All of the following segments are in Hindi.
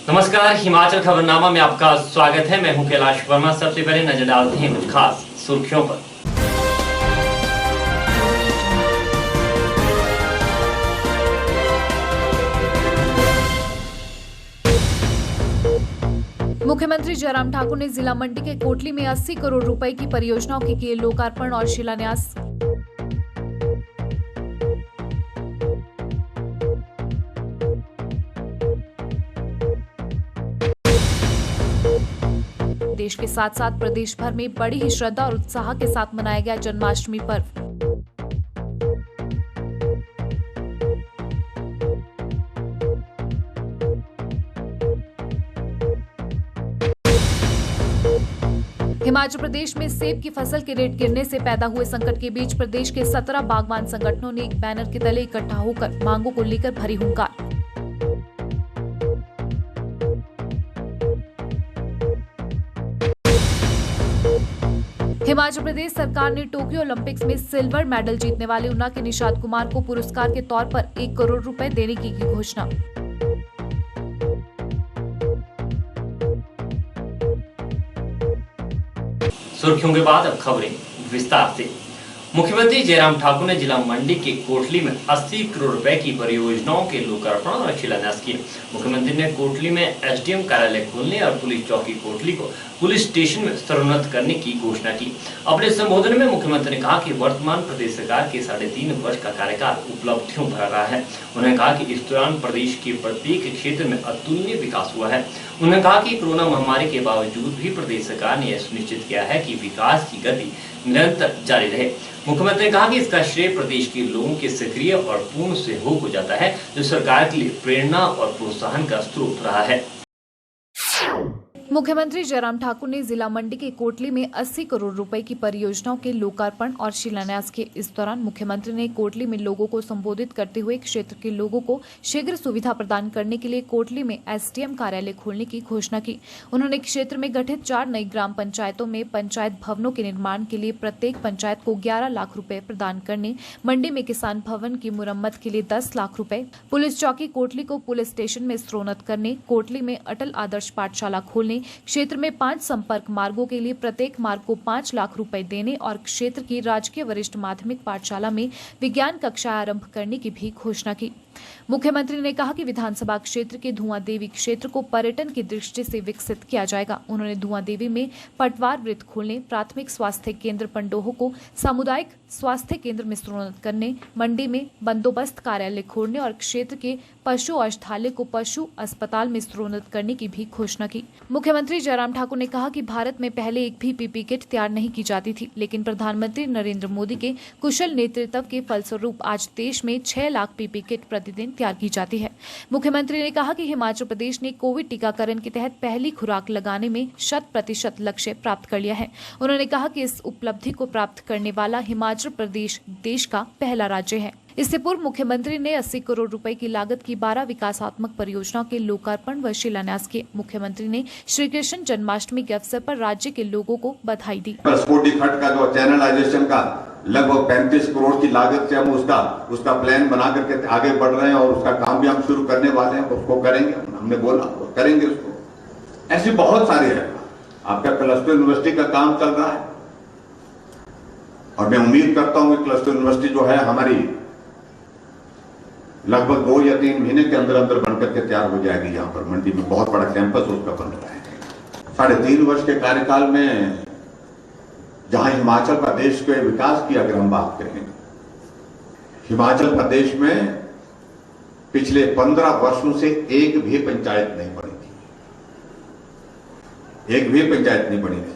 नमस्कार, हिमाचल खबरनामा में आपका स्वागत है। मैं हूं कैलाश वर्मा। सबसे पहले नजर डालते हैं कुछ खास सुर्खियों पर। मुख्यमंत्री जयराम ठाकुर ने जिला मंडी के कोटली में 80 करोड़ रुपए की परियोजनाओं के किए लोकार्पण और शिलान्यास। देश के साथ साथ प्रदेश भर में बड़ी ही श्रद्धा और उत्साह के साथ मनाया गया जन्माष्टमी पर्व। हिमाचल प्रदेश में सेब की फसल के रेट गिरने से पैदा हुए संकट के बीच प्रदेश के 17 बागवान संगठनों ने एक बैनर के तले इकट्ठा होकर मांगों को लेकर भरी हुंकार। हिमाचल प्रदेश सरकार ने टोक्यो ओलंपिक्स में सिल्वर मेडल जीतने वाले ऊना के निषाद कुमार को पुरस्कार के तौर पर 1 करोड़ रुपए देने की घोषणा। सुर्खियों के बाद अब खबरें विस्तार से। मुख्यमंत्री जयराम ठाकुर ने जिला मंडी के कोटली में 80 करोड़ रुपए की परियोजनाओं के लोकार्पण और शिलान्यास किए। मुख्यमंत्री ने कोटली में एसडीएम कार्यालय खोलने और पुलिस चौकी कोटली को पुलिस स्टेशन में स्तरोन्नत करने की घोषणा की। अपने संबोधन में मुख्यमंत्री ने कहा कि वर्तमान प्रदेश सरकार के 3.5 वर्ष का कार्यकाल उपलब्धियों भरा रहा है। उन्होंने कहा कि इस दौरान प्रदेश के प्रत्येक क्षेत्र में अतुलनीय विकास हुआ है। उन्होंने कहा कि कोरोना महामारी के बावजूद भी प्रदेश सरकार ने यह सुनिश्चित किया है कि विकास की गति निरंतर जारी रहे। मुख्यमंत्री ने कहा कि इसका श्रेय प्रदेश के लोगों के सक्रिय और पूर्ण सहयोग हो जाता है, जो सरकार के लिए प्रेरणा और प्रोत्साहन का स्रोत रहा है। मुख्यमंत्री जयराम ठाकुर ने जिला मंडी के कोटली में 80 करोड़ रुपए की परियोजनाओं के लोकार्पण और शिलान्यास किए। इस दौरान मुख्यमंत्री ने कोटली में लोगों को संबोधित करते हुए क्षेत्र के लोगों को शीघ्र सुविधा प्रदान करने के लिए कोटली में एसडीएम कार्यालय खोलने की घोषणा की। उन्होंने क्षेत्र में गठित 4 नई ग्राम पंचायतों में पंचायत भवनों के निर्माण के लिए प्रत्येक पंचायत को 11 लाख रुपए प्रदान करने, मंडी में किसान भवन की मुरम्मत के लिए 10 लाख रुपए, पुलिस चौकी कोटली को पुलिस स्टेशन में स्तरोन्नत करने, कोटली में अटल आदर्श पाठशाला खोलने, क्षेत्र में 5 संपर्क मार्गों के लिए प्रत्येक मार्ग को 5 लाख रुपए देने और क्षेत्र की राजकीय वरिष्ठ माध्यमिक पाठशाला में विज्ञान कक्षा आरंभ करने की भी घोषणा की। मुख्यमंत्री ने कहा कि विधानसभा क्षेत्र के धुआं देवी क्षेत्र को पर्यटन की दृष्टि से विकसित किया जाएगा। उन्होंने धुआं देवी में पटवार वृत्त खोलने, प्राथमिक स्वास्थ्य केंद्र पंडोह को सामुदायिक स्वास्थ्य केंद्र में स्तरोन्नत करने, मंडी में बंदोबस्त कार्यालय खोलने और क्षेत्र के पशु औषधालय को पशु अस्पताल में स्तरोन्नत करने की भी घोषणा की। मुख्यमंत्री जयराम ठाकुर ने कहा कि भारत में पहले एक भी पीपी किट तैयार नहीं की जाती थी, लेकिन प्रधानमंत्री नरेंद्र मोदी के कुशल नेतृत्व के फलस्वरूप आज देश में 6 लाख पीपी किट प्रतिदिन तैयार की जाती है। मुख्यमंत्री ने कहा कि हिमाचल प्रदेश ने कोविड टीकाकरण के तहत पहली खुराक लगाने में 100% लक्ष्य प्राप्त कर लिया है। उन्होंने कहा कि इस उपलब्धि को प्राप्त करने वाला हिमाचल प्रदेश देश का पहला राज्य है। इससे पूर्व मुख्यमंत्री ने 80 करोड़ रुपए की लागत की 12 विकासात्मक परियोजनाओं के लोकार्पण व शिलान्यास किए। मुख्यमंत्री ने श्री कृष्ण जन्माष्टमी के अवसर पर राज्य के लोगों को बधाई दी। स्पोर्टी खट का जो चैनलाइजेशन का लगभग 35 करोड़ की लागत से हम उसका प्लान बना करके आगे बढ़ रहे हैं और उसका काम भी हम शुरू करने वाले हैं। उसको करेंगे, हमने बोला करेंगे उसको। ऐसी बहुत सारी है। आपका क्लस्टर यूनिवर्सिटी का काम चल रहा है और मैं उम्मीद करता हूं कि क्लस्टर यूनिवर्सिटी जो है हमारी लगभग 2 या 3 महीने के अंदर अंदर बनकर के तैयार हो जाएगी। यहाँ पर मंडी में बहुत बड़ा कैंपस उसका बन रहा है। 3.5 वर्ष के कार्यकाल में जहां हिमाचल प्रदेश के विकास की अगर हम बात करें, हिमाचल प्रदेश में पिछले 15 वर्षों से एक भी पंचायत नहीं बनी थी, एक भी पंचायत नहीं बनी थी।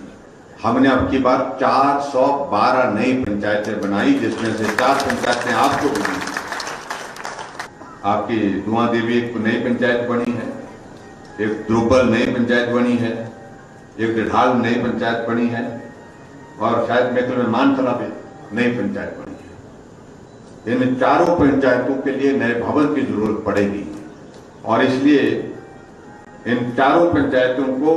हमने अब की बार 412 नई पंचायतें बनाई, जिसमें से 4 पंचायतें आपको बनी। आपकी धुआं देवी एक नई पंचायत बनी है, एक द्रुपल नई पंचायत बनी है, एक डिढाल नई पंचायत बनी है और शायद मेकल में मानथला भी नई पंचायत बनी है। इन चारों पंचायतों के लिए नए भवन की जरूरत पड़ेगी और इसलिए इन चारों पंचायतों को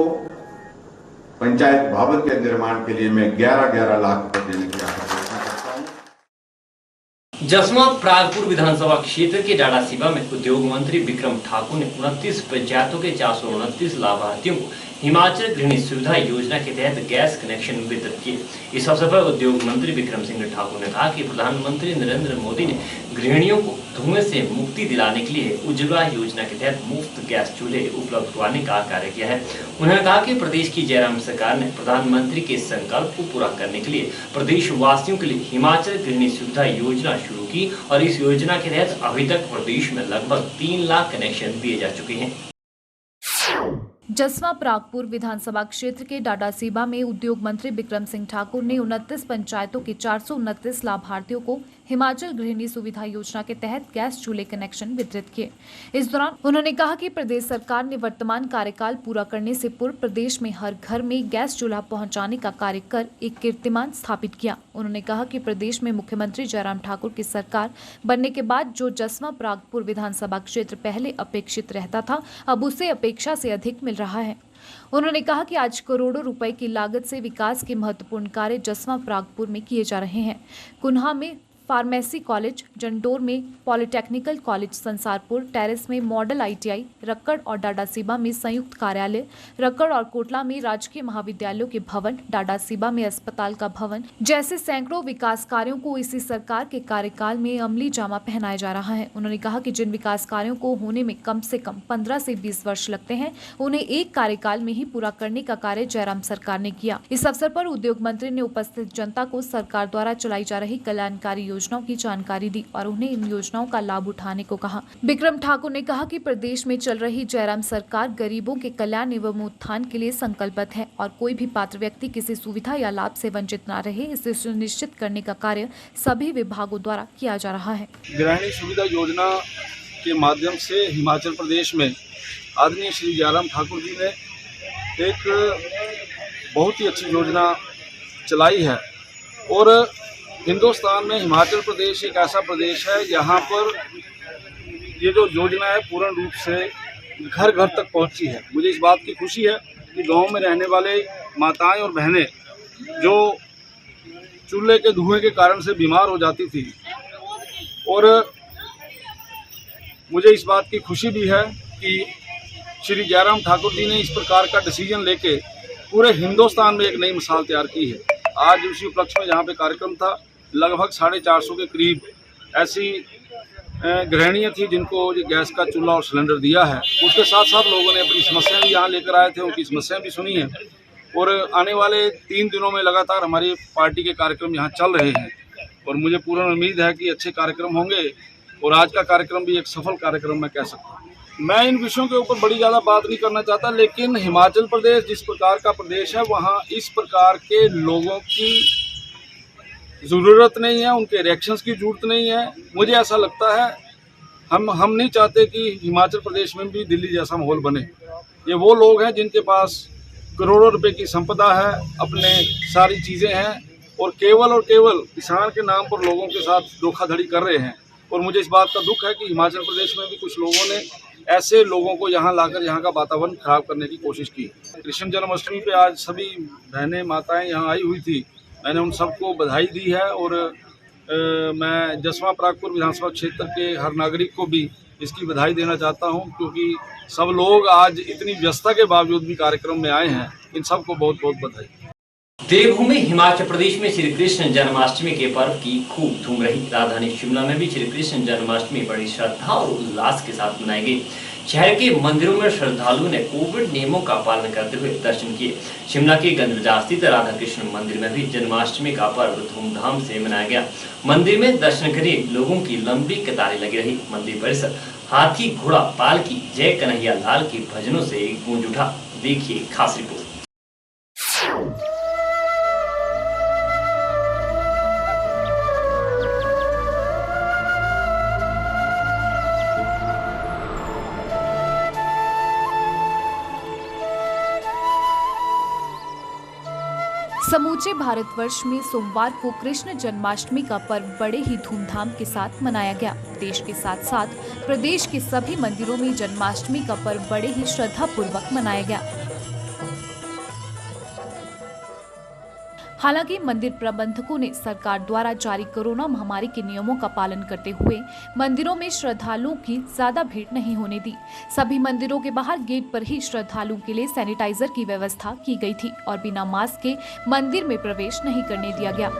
पंचायत भवन के निर्माण के लिए मैं 11-11 लाख रुपए देने की आशा करता हूं। जसवा प्रागपुर विधानसभा क्षेत्र के डाडासीबा में उद्योग मंत्री विक्रम ठाकुर ने 29 पंचायतों के 429 लाभार्थियों को हिमाचल गृहिणी सुविधा योजना के तहत गैस कनेक्शन वितरित किए। इस अवसर पर उद्योग मंत्री विक्रम सिंह ठाकुर ने कहा कि प्रधानमंत्री नरेंद्र मोदी ने गृहिणियों को धुएं से मुक्ति दिलाने के लिए उज्ज्वला योजना के तहत मुफ्त गैस चूल्हे उपलब्ध करवाने का कार्य किया है। उन्होंने कहा कि प्रदेश की जयराम सरकार ने प्रधानमंत्री के संकल्प को पूरा करने के लिए प्रदेश वासियों के लिए हिमाचल गृहिणी सुविधा योजना शुरू की और इस योजना के तहत अभी तक प्रदेश में लगभग 3 लाख कनेक्शन दिए जा चुके हैं। जसवा प्रागपुर विधानसभा क्षेत्र के डाडासीबा में उद्योग मंत्री विक्रम सिंह ठाकुर ने 29 पंचायतों के 429 लाभार्थियों को हिमाचल गृहिणी सुविधा योजना के तहत गैस चूल्हे कनेक्शन वितरित किए। इस दौरान उन्होंने कहा कि प्रदेश सरकार ने वर्तमान कार्यकाल पूरा करने से पूर्व प्रदेश में हर घर में गैस चूल्हा पहुंचाने का कार्य कर एक कीर्तिमान स्थापित किया। उन्होंने कहा कि प्रदेश में मुख्यमंत्री जयराम ठाकुर की सरकार बनने के बाद जो जसवा प्रागपुर विधानसभा क्षेत्र पहले अपेक्षित रहता था, अब उसे अपेक्षा से अधिक मिल रहा है। उन्होंने कहा कि आज करोड़ों रुपए की लागत से विकास के महत्वपूर्ण कार्य जसवा प्रागपुर में किए जा रहे हैं। कुन्हा में फार्मेसी कॉलेज, जंडोर में पॉलिटेक्निकल कॉलेज, संसारपुर टेरेस में मॉडल ITI, रक्कड़ और डाडासीबा में संयुक्त कार्यालय, रक्कड़ और कोटला में राजकीय महाविद्यालयों के भवन, डाडासीबा में अस्पताल का भवन जैसे सैकड़ों विकास कार्यों को इसी सरकार के कार्यकाल में अमली जामा पहनाया जा रहा है। उन्होंने कहा कि जिन विकास कार्यों को होने में कम से कम 15 से 20 वर्ष लगते हैं, उन्हें एक कार्यकाल में ही पूरा करने का कार्य जयराम सरकार ने किया। इस अवसर पर उद्योग मंत्री ने उपस्थित जनता को सरकार द्वारा चलाई जा रही कल्याणकारी योजनाओं की जानकारी दी और उन्हें इन योजनाओं का लाभ उठाने को कहा। विक्रम ठाकुर ने कहा कि प्रदेश में चल रही जयराम सरकार गरीबों के कल्याण एवं उत्थान के लिए संकल्पित है और कोई भी पात्र व्यक्ति किसी सुविधा या लाभ से वंचित न रहे, इसे सुनिश्चित करने का कार्य सभी विभागों द्वारा किया जा रहा है। गृहिणी सुविधा योजना के माध्यम से हिमाचल प्रदेश में आदरणीय श्री जयराम ठाकुर जी ने एक बहुत ही अच्छी योजना चलाई है और हिंदुस्तान में हिमाचल प्रदेश एक ऐसा प्रदेश है जहाँ पर ये जो योजना है पूर्ण रूप से घर घर तक पहुँची है। मुझे इस बात की खुशी है कि गांव में रहने वाले माताएं और बहनें जो चूल्हे के धुएं के कारण से बीमार हो जाती थी, और मुझे इस बात की खुशी भी है कि श्री जयराम ठाकुर जी ने इस प्रकार का डिसीजन लेके पूरे हिंदुस्तान में एक नई मिसाल तैयार की है। आज उसी उपलक्ष्य में जहाँ पे कार्यक्रम था, लगभग 450 के करीब ऐसी गृहिणियाँ थी जिनको ये गैस का चूल्हा और सिलेंडर दिया है। उसके साथ साथ लोगों ने अपनी समस्याएं भी यहाँ लेकर आए थे, उनकी समस्याएं भी सुनी हैं और आने वाले 3 दिनों में लगातार हमारी पार्टी के कार्यक्रम यहाँ चल रहे हैं और मुझे पूर्ण उम्मीद है कि अच्छे कार्यक्रम होंगे और आज का कार्यक्रम भी एक सफल कार्यक्रम मैं कह सकता हूँ। मैं इन विषयों के ऊपर बड़ी ज़्यादा बात नहीं करना चाहता, लेकिन हिमाचल प्रदेश जिस प्रकार का प्रदेश है वहाँ इस प्रकार के लोगों की ज़रूरत नहीं है, उनके रिएक्शंस की ज़रूरत नहीं है। मुझे ऐसा लगता है हम नहीं चाहते कि हिमाचल प्रदेश में भी दिल्ली जैसा माहौल बने। ये वो लोग हैं जिनके पास करोड़ों रुपए की संपदा है, अपने सारी चीज़ें हैं और केवल किसान के नाम पर लोगों के साथ धोखाधड़ी कर रहे हैं। और मुझे इस बात का दुख है कि हिमाचल प्रदेश में भी कुछ लोगों ने ऐसे लोगों को यहाँ लाकर यहाँ का वातावरण खराब करने की कोशिश की। कृष्ण जन्माष्टमी पे आज सभी बहनें माताएं यहाँ आई हुई थी, मैंने उन सबको बधाई दी है और मैं जसवा प्रागपुर विधानसभा क्षेत्र के हर नागरिक को भी इसकी बधाई देना चाहता हूँ, क्योंकि सब लोग आज इतनी व्यस्तता के बावजूद भी कार्यक्रम में आए हैं। इन सबको बहुत बहुत बधाई। देवभूमि हिमाचल प्रदेश में श्री कृष्ण जन्माष्टमी के पर्व की खूब धूम रही। राजधानी शिमला में भी श्री कृष्ण जन्माष्टमी बड़ी श्रद्धा और उल्लास के साथ मनाई गई। शहर के मंदिरों में श्रद्धालुओं ने कोविड नियमों का पालन करते हुए दर्शन किए। शिमला के गंदरजा स्थित राधा कृष्ण मंदिर में भी जन्माष्टमी का पर्व धूमधाम से मनाया गया। मंदिर में दर्शन के लिए लोगों की लंबी कतारें लगी रही। मंदिर परिसर हाथी घोड़ा पालकी जय कन्हैया लाल के भजनों से गूंज उठा। देखिए खास रिपोर्ट। समूचे भारतवर्ष में सोमवार को कृष्ण जन्माष्टमी का पर्व बड़े ही धूमधाम के साथ मनाया गया। देश के साथ साथ प्रदेश के सभी मंदिरों में जन्माष्टमी का पर्व बड़े ही श्रद्धापूर्वक मनाया गया। हालांकि मंदिर प्रबंधकों ने सरकार द्वारा जारी कोरोना महामारी के नियमों का पालन करते हुए मंदिरों में श्रद्धालुओं की ज्यादा भीड़ नहीं होने दी। सभी मंदिरों के बाहर गेट पर ही श्रद्धालुओं के लिए सैनिटाइजर की व्यवस्था की गई थी और बिना मास्क के मंदिर में प्रवेश नहीं करने दिया गया।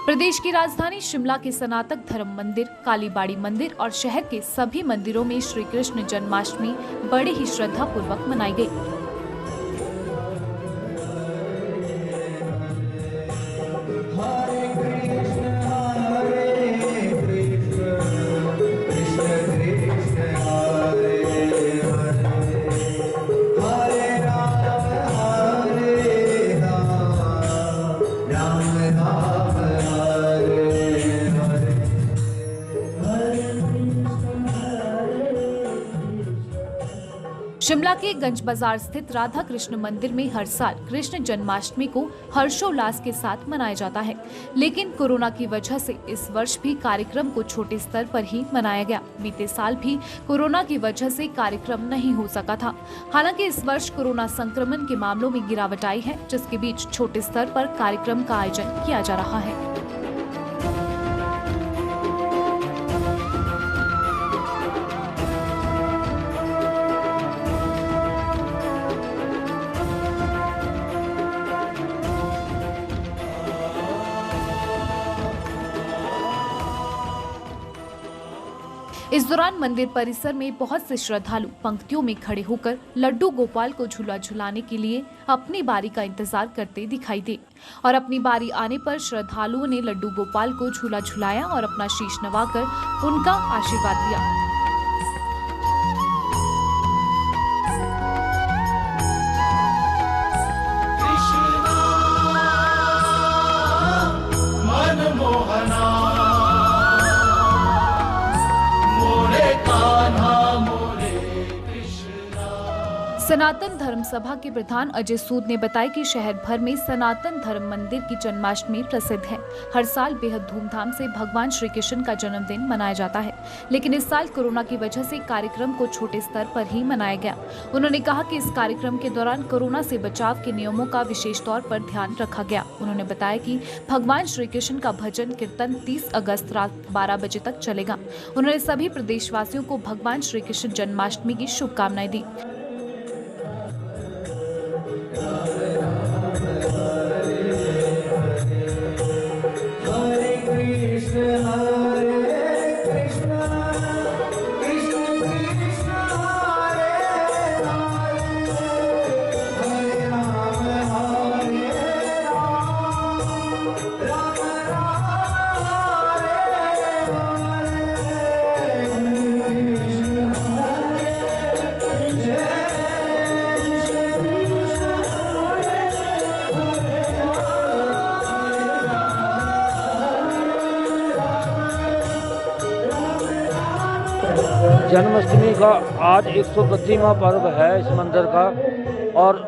प्रदेश की राजधानी शिमला के सनातन धर्म मंदिर, कालीबाड़ी मंदिर और शहर के सभी मंदिरों में श्री कृष्ण जन्माष्टमी बड़े ही श्रद्धा पूर्वक मनाई गई। शिमला के गंज बाजार स्थित राधा कृष्ण मंदिर में हर साल कृष्ण जन्माष्टमी को हर्षोल्लास के साथ मनाया जाता है, लेकिन कोरोना की वजह से इस वर्ष भी कार्यक्रम को छोटे स्तर पर ही मनाया गया। बीते साल भी कोरोना की वजह से कार्यक्रम नहीं हो सका था। हालांकि इस वर्ष कोरोना संक्रमण के मामलों में गिरावट आई है, जिसके बीच छोटे स्तर पर कार्यक्रम का आयोजन किया जा रहा है। इस दौरान मंदिर परिसर में बहुत से श्रद्धालु पंक्तियों में खड़े होकर लड्डू गोपाल को झूला झुलाने के लिए अपनी बारी का इंतजार करते दिखाई दे और अपनी बारी आने पर श्रद्धालुओं ने लड्डू गोपाल को झूला झुलाया और अपना शीश नवाकर उनका आशीर्वाद लिया। सनातन धर्म सभा के प्रधान अजय सूद ने बताया कि शहर भर में सनातन धर्म मंदिर की जन्माष्टमी प्रसिद्ध है। हर साल बेहद धूमधाम से भगवान श्री कृष्ण का जन्मदिन मनाया जाता है, लेकिन इस साल कोरोना की वजह से कार्यक्रम को छोटे स्तर पर ही मनाया गया। उन्होंने कहा कि इस कार्यक्रम के दौरान कोरोना से बचाव के नियमों का विशेष तौर पर ध्यान रखा गया। उन्होंने बताया कि भगवान श्री कृष्ण का भजन कीर्तन 30 अगस्त रात 12 बजे तक चलेगा। उन्होंने सभी प्रदेशवासियों को भगवान श्री कृष्ण जन्माष्टमी की शुभकामनाएं दी। जन्माष्टमी का आज 125वां पर्व है इस मंदिर का, और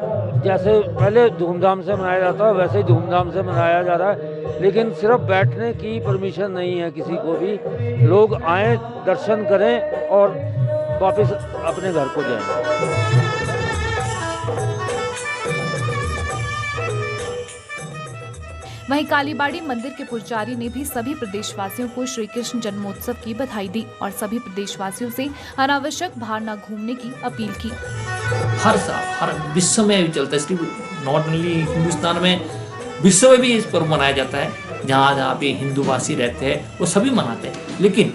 जैसे पहले धूमधाम से मनाया जाता है वैसे ही धूमधाम से मनाया जा रहा है, लेकिन सिर्फ बैठने की परमिशन नहीं है किसी को भी। लोग आएँ, दर्शन करें और वापस अपने घर को जाएं। वहीं कालीबाड़ी मंदिर के पुजारी ने भी सभी प्रदेशवासियों को श्री कृष्ण जन्मोत्सव की बधाई दी और सभी प्रदेशवासियों से अनावश्यक बाहर न घूमने की अपील की। हर साल हर विश्व में चलता है, सिर्फ नॉट ओनली हिंदुस्तान में, विश्व में भी इस पर्व मनाया जाता है। जहाँ जहाँ पे हिंदूवासी रहते हैं वो सभी मनाते हैं, लेकिन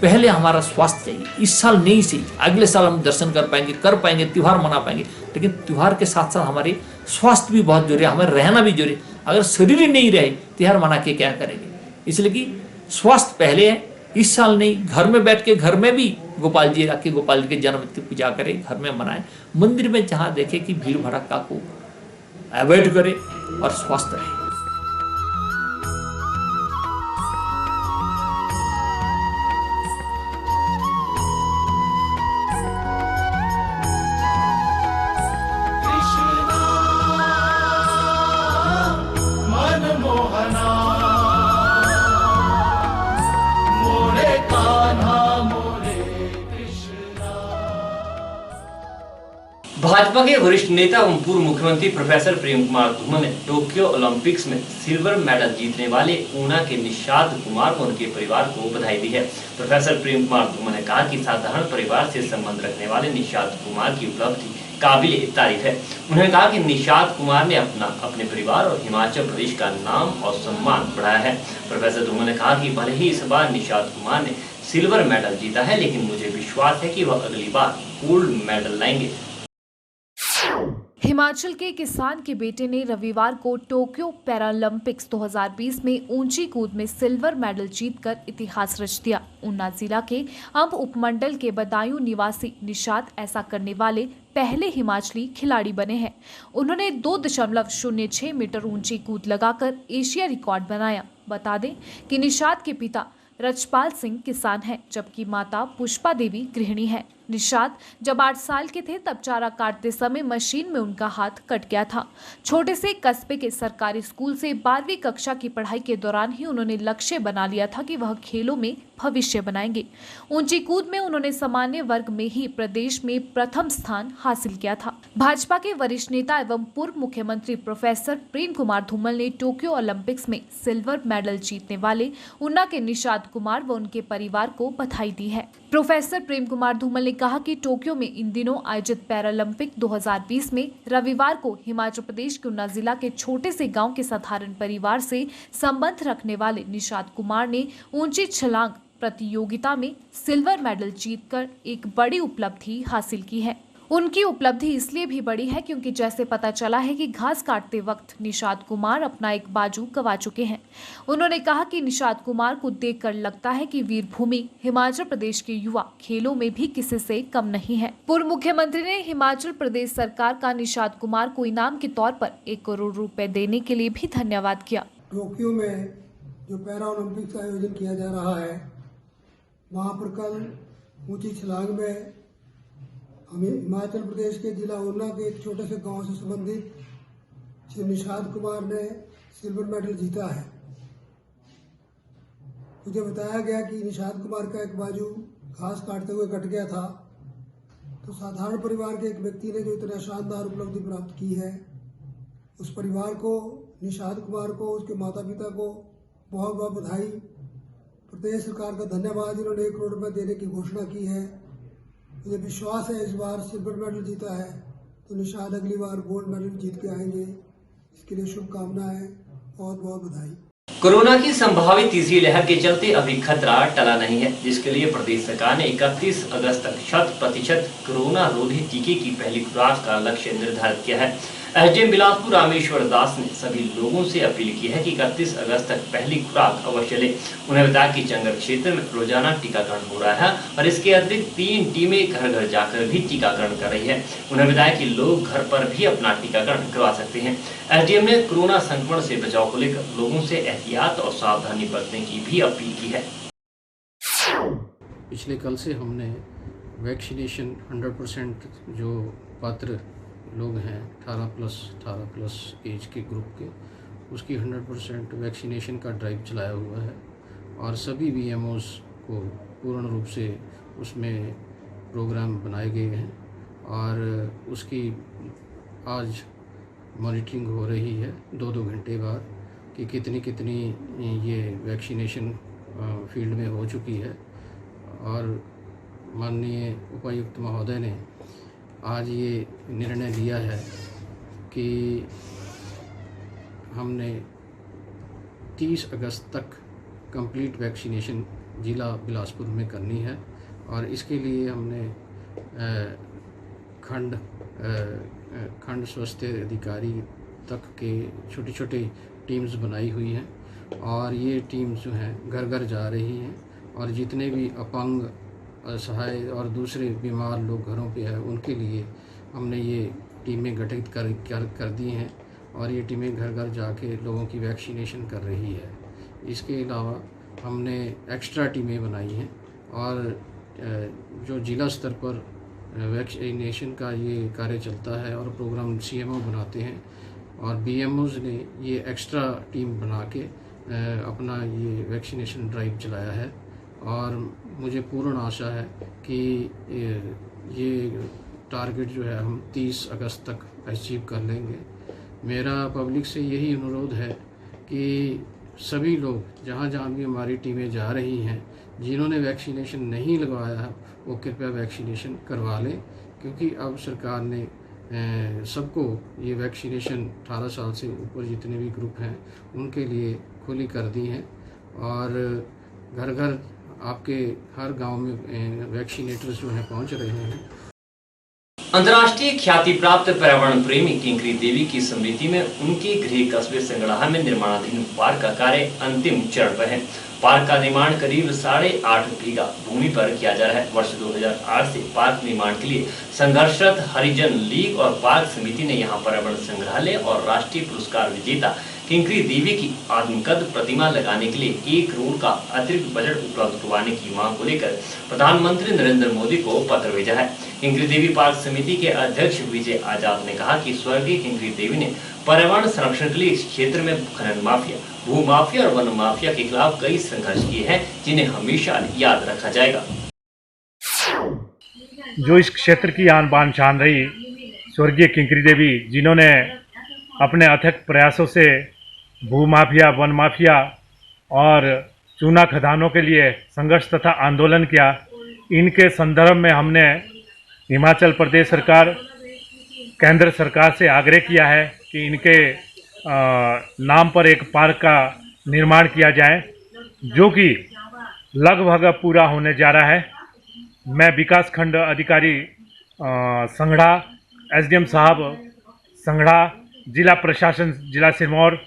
पहले हमारा स्वास्थ्य चाहिए। इस साल नहीं सही, अगले साल हम दर्शन कर पाएंगे, त्यौहार मना पाएंगे, लेकिन त्यौहार के साथ साथ हमारे स्वास्थ्य भी बहुत जरूरी है, हमें रहना भी जरूरी है। अगर शरीर ही नहीं रहे त्यौहार मना के क्या करेंगे? इसलिए कि स्वास्थ्य पहले है। इस साल नहीं, घर में बैठ के घर में भी गोपाल जी रख के गोपाल जी के जन्म की पूजा करें, घर में मनाएं। मंदिर में जहाँ देखे कि भीड़ भड़का को अवॉइड करें और स्वस्थ रहे। भाजपा के वरिष्ठ नेता एवं पूर्व मुख्यमंत्री प्रोफेसर प्रेम कुमार धूमल ने टोक्यो ओलंपिक्स में सिल्वर मेडल जीतने वाले ऊना के निषाद कुमार व उनके परिवार को बधाई दी है। प्रोफेसर प्रेम कुमार धूमल ने कहा कि साधारण परिवार से संबंध रखने वाले निषाद कुमार की उपलब्धि काबिले तारीफ है। उन्होंने कहा कि निषाद कुमार ने अपने परिवार और हिमाचल प्रदेश का नाम और सम्मान बढ़ाया है। प्रोफेसर धूमल ने कहा कि भले ही इस बार निषाद कुमार ने सिल्वर मेडल जीता है, लेकिन मुझे विश्वास है कि वह अगली बार गोल्ड मेडल लाएंगे। हिमाचल के किसान के बेटे ने रविवार को टोक्यो पैरालंपिक्स 2020 में ऊंची कूद में सिल्वर मेडल जीतकर इतिहास रच दिया। ऊना जिला के अंब उपमंडल के बदायूं निवासी निषाद ऐसा करने वाले पहले हिमाचली खिलाड़ी बने हैं। उन्होंने 2.06 मीटर ऊंची कूद लगाकर एशिया रिकॉर्ड बनाया। बता दें कि निषाद के पिता रजपाल सिंह किसान हैं, जबकि माता पुष्पा देवी गृहिणी हैं। निषाद जब 8 साल के थे तब चारा काटते समय मशीन में उनका हाथ कट गया था। छोटे से कस्बे के सरकारी स्कूल से 12वीं कक्षा की पढ़ाई के दौरान ही उन्होंने लक्ष्य बना लिया था कि वह खेलों में भविष्य बनाएंगे। ऊंची कूद में उन्होंने सामान्य वर्ग में ही प्रदेश में प्रथम स्थान हासिल किया था। भाजपा के वरिष्ठ नेता एवं पूर्व मुख्यमंत्री प्रोफेसर प्रेम कुमार धूमल ने टोक्यो ओलंपिक्स में सिल्वर मेडल जीतने वाले ऊना के निषाद कुमार व उनके परिवार को बधाई दी है। प्रोफेसर प्रेम कुमार धूमल ने कहा कि टोक्यो में इन दिनों आयोजित पैरालंपिक 2020 में रविवार को हिमाचल प्रदेश के ऊना जिला के छोटे से गांव के साधारण परिवार से संबंध रखने वाले निषाद कुमार ने ऊंची छलांग प्रतियोगिता में सिल्वर मेडल जीतकर एक बड़ी उपलब्धि हासिल की है। उनकी उपलब्धि इसलिए भी बड़ी है क्योंकि जैसे पता चला है कि घास काटते वक्त निषाद कुमार अपना एक बाजू गंवा चुके हैं। उन्होंने कहा कि निषाद कुमार को देखकर लगता है कि वीरभूमि हिमाचल प्रदेश के युवा खेलों में भी किसी से कम नहीं है। पूर्व मुख्यमंत्री ने हिमाचल प्रदेश सरकार का निषाद कुमार को इनाम के तौर पर 1 करोड़ रुपए देने के लिए भी धन्यवाद किया। टोक्यो में जो पैरा ओलंपिक्स का आयोजन किया जा रहा है, वहाँ पर कल ऊंची छलांग में हिमाचल प्रदेश के जिला ऊना के एक छोटे से गांव से संबंधित श्री निषाद कुमार ने सिल्वर मेडल जीता है। मुझे बताया गया कि निषाद कुमार का एक बाजू घास काटते हुए कट गया था। तो साधारण परिवार के एक व्यक्ति ने जो इतना शानदार उपलब्धि प्राप्त की है, उस परिवार को, निषाद कुमार को, उसके माता पिता को बहुत बहुत बधाई। प्रदेश सरकार का धन्यवाद, जिन्होंने 1 करोड़ रुपये देने की घोषणा की है। मुझे विश्वास है इस बार सिल्वर मेडल जीता है तो निषाद अगली बार गोल्ड मेडल जीत के आएंगे। इसके लिए शुभकामनाएं, बहुत बहुत बधाई। कोरोना की संभावित तीसरी लहर के चलते अभी खतरा टला नहीं है, जिसके लिए प्रदेश सरकार ने 31 अगस्त तक 100% कोरोना रोधी टीके की पहली खुराक का लक्ष्य निर्धारित किया है। एसडीएम बिलासपुर रामेश्वर दास ने सभी लोगों से अपील की है कि 31 अगस्त तक पहली खुराक अवश्य लें। उन्हें बताया कि जंगल क्षेत्र में रोजाना टीकाकरण हो रहा है और इसके अतिरिक्त 3 टीमें घर घर जाकर भी टीकाकरण कर रही है। उन्हें बताया कि लोग घर पर भी अपना टीकाकरण करवा सकते हैं। एसडीएम ने कोरोना संक्रमण से बचाव को लेकर लोगों से एहतियात और सावधानी बरतने की भी अपील की है। पिछले कल से हमने वैक्सीनेशन 100% जो पात्र लोग हैं 18 प्लस एज के ग्रुप के, उसकी 100% वैक्सीनेशन का ड्राइव चलाया हुआ है और सभी बीएमओज़ को पूर्ण रूप से उसमें प्रोग्राम बनाए गए हैं और उसकी आज मॉनिटरिंग हो रही है 2-2 घंटे बाद कि कितनी ये वैक्सीनेशन फील्ड में हो चुकी है। और माननीय उपायुक्त महोदय ने आज ये निर्णय लिया है कि हमने 30 अगस्त तक कंप्लीट वैक्सीनेशन ज़िला बिलासपुर में करनी है और इसके लिए हमने खंड स्वास्थ्य अधिकारी तक के छोटी टीम्स बनाई हुई हैं और ये टीम्स जो हैं घर घर जा रही हैं और जितने भी अपंग, असहाय और दूसरे बीमार लोग घरों पे हैं उनके लिए हमने ये टीमें गठित कर दी हैं और ये टीमें घर घर जाके लोगों की वैक्सीनेशन कर रही है। इसके अलावा हमने एक्स्ट्रा टीमें बनाई हैं और जो ज़िला स्तर पर वैक्सीनेशन का ये कार्य चलता है और प्रोग्राम सीएमओ बनाते हैं और बीएमओज़ ने ये एक्स्ट्रा टीम बना के अपना ये वैक्सीनेशन ड्राइव चलाया है और मुझे पूर्ण आशा है कि ये टारगेट जो है हम 30 अगस्त तक अचीव कर लेंगे। मेरा पब्लिक से यही अनुरोध है कि सभी लोग जहाँ जहाँ भी हमारी टीमें जा रही हैं, जिन्होंने वैक्सीनेशन नहीं लगवाया है वो कृपया वैक्सीनेशन करवा लें, क्योंकि अब सरकार ने सबको ये वैक्सीनेशन 18 साल से ऊपर जितने भी ग्रुप हैं उनके लिए खुली कर दी हैं और घर घर आपके हर गांव में वैक्सीनेटर्स जो हैं पहुंच रहे हैं। अंतर्राष्ट्रीय ख्याति प्राप्त पर्यावरण प्रेमी किंकरी देवी की स्मृति में उनके गृह कस्बे संगड़ाहा में निर्माणाधीन पार्क का कार्य अंतिम चरण पर है। पार्क का निर्माण करीब 8.5 बीघा भूमि पर किया जा रहा है। वर्ष 2008 से पार्क निर्माण के लिए संघर्षरत हरिजन लीग और पार्क समिति ने यहां पर्यावरण संग्रहालय और राष्ट्रीय पुरस्कार विजेता किंकरी देवी की आत्मकद प्रतिमा लगाने के लिए 1 करोड़ का अतिरिक्त बजट उपलब्ध करवाने की मांग को लेकर प्रधानमंत्री नरेंद्र मोदी को पत्र भेजा है। किंकरी देवी पार्क समिति के अध्यक्ष विजय आजाद ने कहा कि स्वर्गीय किंकरी देवी ने पर्यावरण संरक्षण के लिए इस क्षेत्र में खनन माफिया, भू माफिया और वन माफिया के खिलाफ कई संघर्ष किए हैं, जिन्हें हमेशा याद रखा जाएगा। जो इस क्षेत्र की आन बान शान रही स्वर्गीय किंकरी देवी, जिन्होंने अपने अथक प्रयासों से भू माफिया, वन माफिया और चूना खदानों के लिए संघर्ष तथा आंदोलन किया, इनके संदर्भ में हमने हिमाचल प्रदेश सरकार, केंद्र सरकार से आग्रह किया है कि इनके नाम पर एक पार्क का निर्माण किया जाए, जो कि लगभग पूरा होने जा रहा है। मैं विकास खंड अधिकारी संगड़ा, एसडीएम साहब संगड़ा, जिला प्रशासन जिला सिरमौर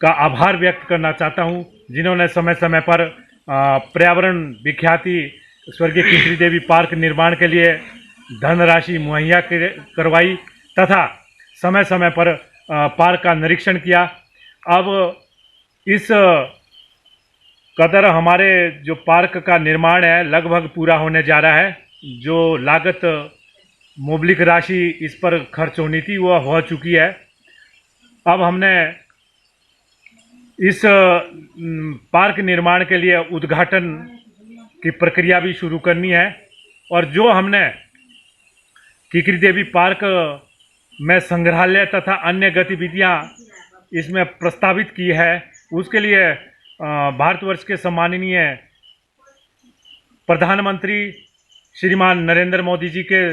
का आभार व्यक्त करना चाहता हूं, जिन्होंने समय समय पर पर्यावरण विख्याति स्वर्गीय किंकरी देवी पार्क निर्माण के लिए धनराशि मुहैया करवाई तथा समय समय पर पार्क का निरीक्षण किया। अब इस कदर हमारे जो पार्क का निर्माण है लगभग पूरा होने जा रहा है। जो लागत मुबलिक राशि इस पर खर्च होनी थी वह हो चुकी है। अब हमने इस पार्क निर्माण के लिए उद्घाटन की प्रक्रिया भी शुरू करनी है और जो हमने किंकरी देवी पार्क में संग्रहालय तथा अन्य गतिविधियां इसमें प्रस्तावित की है, उसके लिए भारतवर्ष के सम्माननीय प्रधानमंत्री श्रीमान नरेंद्र मोदी जी के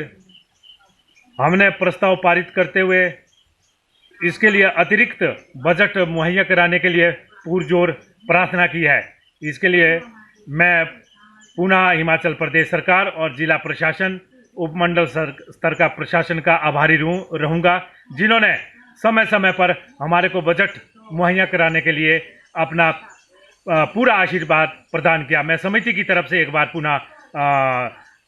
हमने प्रस्ताव पारित करते हुए इसके लिए अतिरिक्त बजट मुहैया कराने के लिए पुरजोर प्रार्थना की है। इसके लिए मैं पुनः हिमाचल प्रदेश सरकार और जिला प्रशासन, उपमंडल स्तर का प्रशासन का आभारी रहूँगा, जिन्होंने समय समय पर हमारे को बजट मुहैया कराने के लिए अपना पूरा आशीर्वाद प्रदान किया। मैं समिति की तरफ से एक बार पुनः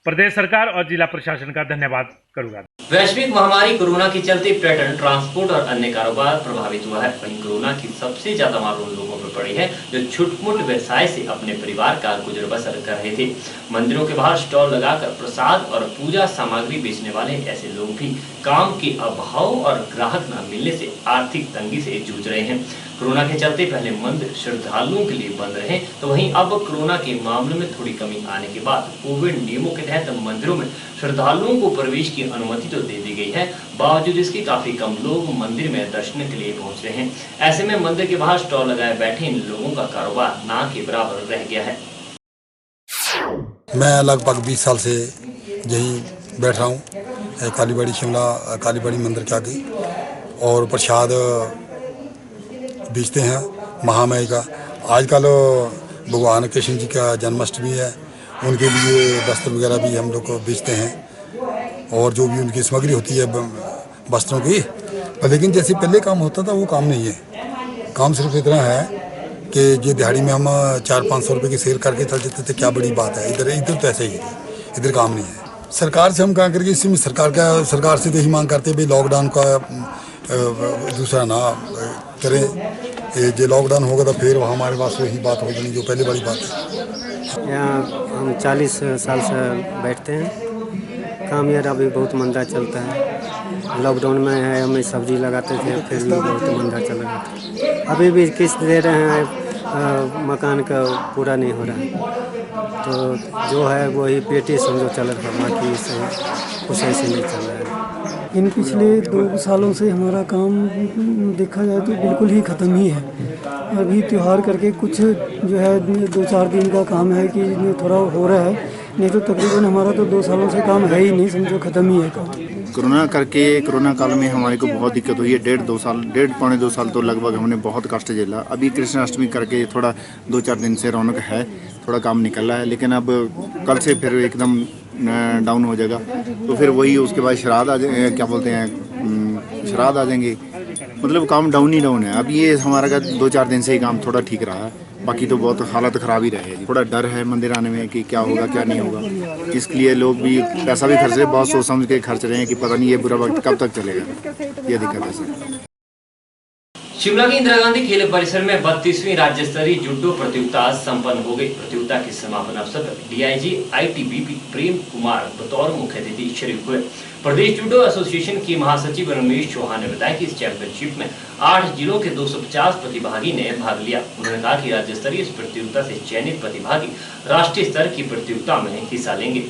प्रदेश सरकार और जिला प्रशासन का धन्यवाद करूँगा। वैश्विक महामारी कोरोना के चलते पर्यटन, ट्रांसपोर्ट और अन्य कारोबार प्रभावित हुआ है। वहीं कोरोना की सबसे ज्यादा मार उन लोगों पर पड़ी है जो छुटमुट व्यवसाय से अपने परिवार का गुजर बसर कर रहे थे। मंदिरों के बाहर स्टॉल लगाकर प्रसाद और पूजा सामग्री बेचने वाले ऐसे लोग भी काम के अभाव और ग्राहक न मिलने से आर्थिक तंगी से जूझ रहे हैं। कोरोना के चलते पहले मंदिर श्रद्धालुओं के लिए बंद रहे, तो वहीं अब कोरोना के मामले में थोड़ी कमी आने के बाद कोविड नियमों के तहत मंदिरों में श्रद्धालुओं को प्रवेश की अनुमति तो दे दी गई है, बावजूद इसके काफी कम लोग मंदिर में दर्शन के लिए पहुंच रहे हैं। ऐसे में मंदिर के बाहर स्टॉल लगाए बैठे इन लोगों का कारोबार ना के बराबर रह गया है। मैं लगभग 20 साल से यहीं बैठ रहा हूँ, कालीबाड़ी शिमला कालीबाड़ी मंदिर के आगे, और प्रसाद बेचते हैं महामाई का। आजकल भगवान कृष्ण जी का जन्माष्टमी है, उनके लिए वस्त्र वगैरह भी हम लोग बेचते हैं और जो भी उनकी सामग्री होती है वस्त्रों की। लेकिन जैसे पहले काम होता था वो काम नहीं है। काम सिर्फ इतना है कि ये दिहाड़ी में हम 400-500 रुपये की सेल करके चल जाते थे, क्या बड़ी बात है। इधर तो ऐसे ही है, इधर काम नहीं है। सरकार से हम कहाँ करके इसमें सरकार से तो यही मांग करते हैं भाई लॉकडाउन का दूसरा ना करें। ये लॉकडाउन होगा तो फिर हमारे पास वही बात हो जानी जो पहले वाली बात है। यहाँ हम 40 साल से बैठते हैं। काम यार अभी बहुत मंदा चलता है। लॉकडाउन में है हमें सब्जी लगाते थे, फिर भी बहुत मंदा चल रहा था। अभी भी किस्त दे रहे हैं, मकान का पूरा नहीं हो रहा है, तो जो है वही पेटी समझो चल रहा है, बाकी कुछ ऐसे नहीं चल रहा है। इन पिछले 2 सालों से हमारा काम देखा जाए तो बिल्कुल ही ख़त्म ही है। अभी त्यौहार करके कुछ जो है 2-4 दिन का काम है कि थोड़ा हो रहा है, नहीं तो तकरीबन हमारा तो 2 सालों से काम है ही नहीं, समझो ख़त्म ही है काम। कोरोना काल में हमारे को बहुत दिक्कत हुई है। 1.5-2 साल तो लगभग हमने बहुत कष्ट झेला। अभी कृष्णाष्टमी करके थोड़ा 2-4 दिन से रौनक है, थोड़ा काम निकल रहा है, लेकिन अब कल से फिर एकदम डाउन हो जाएगा। तो फिर वही उसके बाद श्राद्ध आ जाएंगे, क्या बोलते हैं, श्राद्ध आ जाएंगे, मतलब काम डाउन ही डाउन है। अब ये हमारा का 2-4 दिन से ही काम थोड़ा ठीक रहा है, बाकी तो बहुत हालत ख़राब ही रहे। थोड़ा डर है मंदिर आने में कि क्या होगा क्या नहीं होगा, इसके लिए लोग भी पैसा भी खर्च रहे, बहुत सोच समझ के खर्च रहे हैं कि पता नहीं ये बुरा वक्त कब तक चलेगा, ये दिक्कत है सर। शिमला के इंदिरा गांधी खेल परिसर में 32वीं राज्य स्तरीय जूडो प्रतियोगिता संपन्न हो गई। प्रतियोगिता के समापन अवसर पर डीआईजी आईटीबीपी प्रेम कुमार बतौर मुख्य अतिथि शरीक हुए। प्रदेश जूडो एसोसिएशन के महासचिव रमेश चौहान ने बताया कि इस चैंपियनशिप में 8 जिलों के 250 प्रतिभागी ने भाग लिया। उन्होंने कहा कि राज्य स्तरीय इस प्रतियोगिता से चयनित प्रतिभागी राष्ट्रीय स्तर की प्रतियोगिता में हिस्सा लेंगे।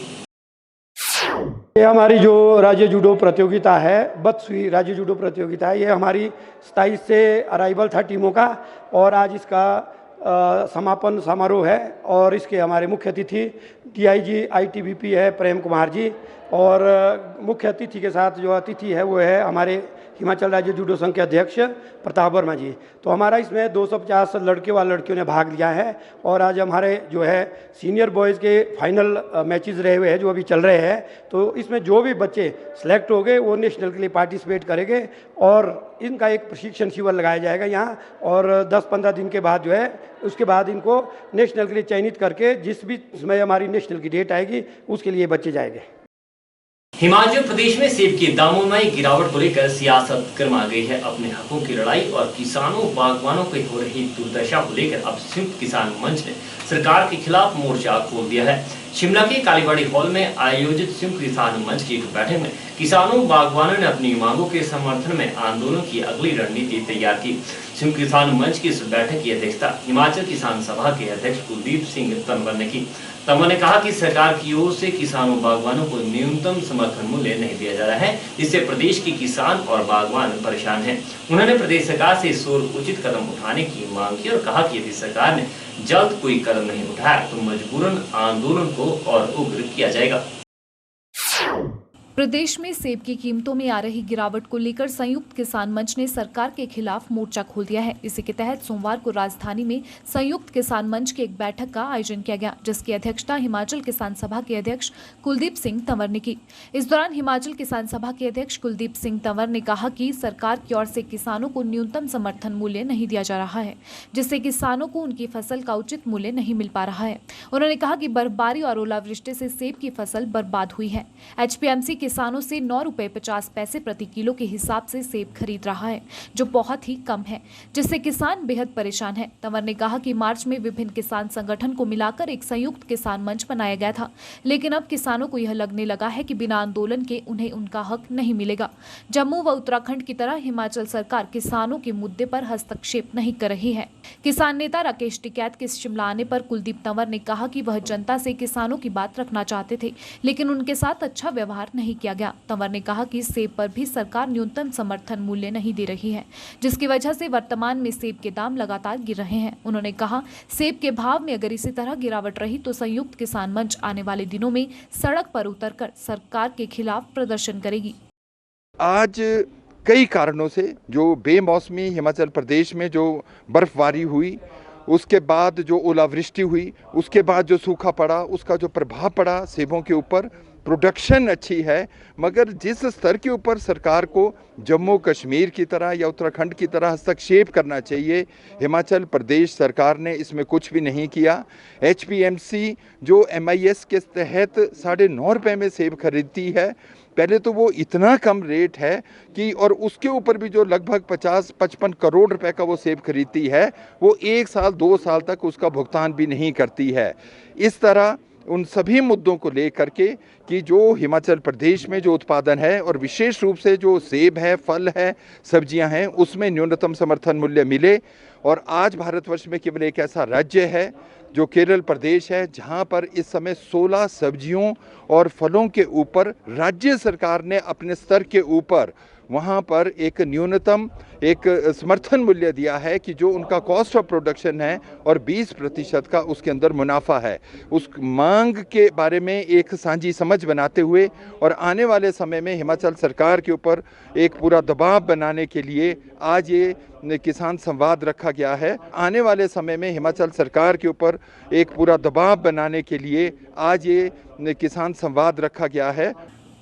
ये हमारी जो राज्य जूडो प्रतियोगिता है, 32वीं राज्य जूडो प्रतियोगिता है, ये हमारी 27 से अराइवल था टीमों का, और आज इसका समापन समारोह है। और इसके हमारे मुख्य अतिथि डीआईजी आईटीबीपी है प्रेम कुमार जी, और मुख्य अतिथि के साथ जो अतिथि है वो है हमारे हिमाचल राज्य जूडो संघ के अध्यक्ष प्रताप वर्मा जी। तो हमारा इसमें 250 लड़के व लड़कियों ने भाग लिया है, और आज हमारे जो है सीनियर बॉयज़ के फाइनल मैचेस रहे हुए हैं जो अभी चल रहे हैं। तो इसमें जो भी बच्चे सेलेक्ट हो गए वो नेशनल के लिए पार्टिसिपेट करेंगे, और इनका एक प्रशिक्षण शिविर लगाया जाएगा यहाँ, और 10-15 दिन के बाद जो है उसके बाद इनको नेशनल के लिए चयनित करके जिस भी समय हमारी नेशनल की डेट आएगी उसके लिए बच्चे जाएंगे। हिमाचल प्रदेश में सेब के दामों में गिरावट को लेकर सियासत गर्मा गई है। अपने हकों की लड़ाई और किसानों बागवानों की हो रही दुर्दशा को लेकर अब संयुक्त किसान मंच ने सरकार के खिलाफ मोर्चा खोल दिया है। शिमला के कालीबाड़ी हॉल में आयोजित संयुक्त किसान मंच की एक बैठक में किसानों बागवानों ने अपनी मांगों के समर्थन में आंदोलन की अगली रणनीति तैयार की। संयुक्त किसान मंच की इस बैठक की अध्यक्षता हिमाचल किसान सभा के अध्यक्ष कुलदीप सिंह तंवर ने की। तंवर ने कहा कि सरकार की ओर से किसानों बागवानों को न्यूनतम समर्थन मूल्य नहीं दिया जा रहा है, जिससे प्रदेश के किसान और बागवान परेशान हैं। उन्होंने प्रदेश सरकार से इस ओर उचित कदम उठाने की मांग की और कहा कि यदि सरकार ने जल्द कोई कदम नहीं उठाया तो मजबूरन आंदोलन को और उग्र किया जाएगा। प्रदेश में सेब की कीमतों में आ रही गिरावट को लेकर संयुक्त किसान मंच ने सरकार के खिलाफ मोर्चा खोल दिया है। इसी के तहत सोमवार को राजधानी में संयुक्त किसान मंच की एक बैठक का आयोजन किया गया, जिसकी अध्यक्षता हिमाचल किसान सभा के अध्यक्ष कुलदीप सिंह तंवर ने की। इस दौरान हिमाचल किसान सभा के अध्यक्ष कुलदीप सिंह तंवर ने कहा कि सरकार की ओर से किसानों को न्यूनतम समर्थन मूल्य नहीं दिया जा रहा है, जिससे किसानों को उनकी फसल का उचित मूल्य नहीं मिल पा रहा है। उन्होंने कहा कि बर्फबारी और ओलावृष्टि से सेब की फसल बर्बाद हुई है। एचपीएमसी किसानों से 9 रुपए 50 पैसे प्रति किलो के हिसाब से सेब खरीद रहा है, जो बहुत ही कम है, जिससे किसान बेहद परेशान है। तंवर ने कहा कि मार्च में विभिन्न किसान संगठन को मिलाकर एक संयुक्त किसान मंच बनाया गया था, लेकिन अब किसानों को यह लगने लगा है कि बिना आंदोलन के उन्हें उनका हक नहीं मिलेगा। जम्मू व उत्तराखंड की तरह हिमाचल सरकार किसानों के मुद्दे पर हस्तक्षेप नहीं कर रही है। किसान नेता राकेश टिकैत के शिमला आने पर कुलदीप तंवर ने कहा कि वह जनता से किसानों की बात रखना चाहते थे, लेकिन उनके साथ अच्छा व्यवहार नहीं किया गया। तंवर ने कहा कि सेब पर भी सरकार न्यूनतम समर्थन मूल्य नहीं दे रही है, जिसकी वजह से वर्तमान में सेब के दाम लगातार गिर रहे हैं। उन्होंने कहा, सेब के भाव में अगर इसी तरह गिरावट रही तो संयुक्त किसान मंच आने वाले दिनों में सड़क पर उतरकर सरकार के खिलाफ प्रदर्शन करेगी। आज कई कारणों से जो बेमौसमी हिमाचल प्रदेश में जो बर्फबारी हुई, उसके बाद जो ओलावृष्टि हुई, उसके बाद जो सूखा पड़ा, उसका जो प्रभाव पड़ा सेबों के ऊपर। प्रोडक्शन अच्छी है, मगर जिस स्तर के ऊपर सरकार को जम्मू कश्मीर की तरह या उत्तराखंड की तरह हस्तक्षेप करना चाहिए, हिमाचल प्रदेश सरकार ने इसमें कुछ भी नहीं किया। एचपीएमसी जो MIS के तहत 9.5 रुपये में सेब खरीदती है, पहले तो वो इतना कम रेट है कि, और उसके ऊपर भी जो लगभग 50-55 करोड़ रुपए का वो सेब खरीदती है, वो 1 साल 2 साल तक उसका भुगतान भी नहीं करती है। इस तरह उन सभी मुद्दों को लेकर के कि जो हिमाचल प्रदेश में जो उत्पादन है और विशेष रूप से जो सेब है, फल है, सब्जियां हैं, उसमें न्यूनतम समर्थन मूल्य मिले। और आज भारतवर्ष में केवल एक ऐसा राज्य है जो केरल प्रदेश है जहां पर इस समय 16 सब्जियों और फलों के ऊपर राज्य सरकार ने अपने स्तर के ऊपर वहाँ पर एक न्यूनतम एक समर्थन मूल्य दिया है कि जो उनका कॉस्ट ऑफ प्रोडक्शन है और 20% का उसके अंदर मुनाफा है। उस मांग के बारे में एक साझी समझ बनाते हुए और आने वाले समय में हिमाचल सरकार के ऊपर एक पूरा दबाव बनाने के लिए आज ये किसान संवाद रखा गया है। आने वाले समय में हिमाचल सरकार के ऊपर एक पूरा दबाव बनाने के लिए आज ये किसान संवाद रखा गया है।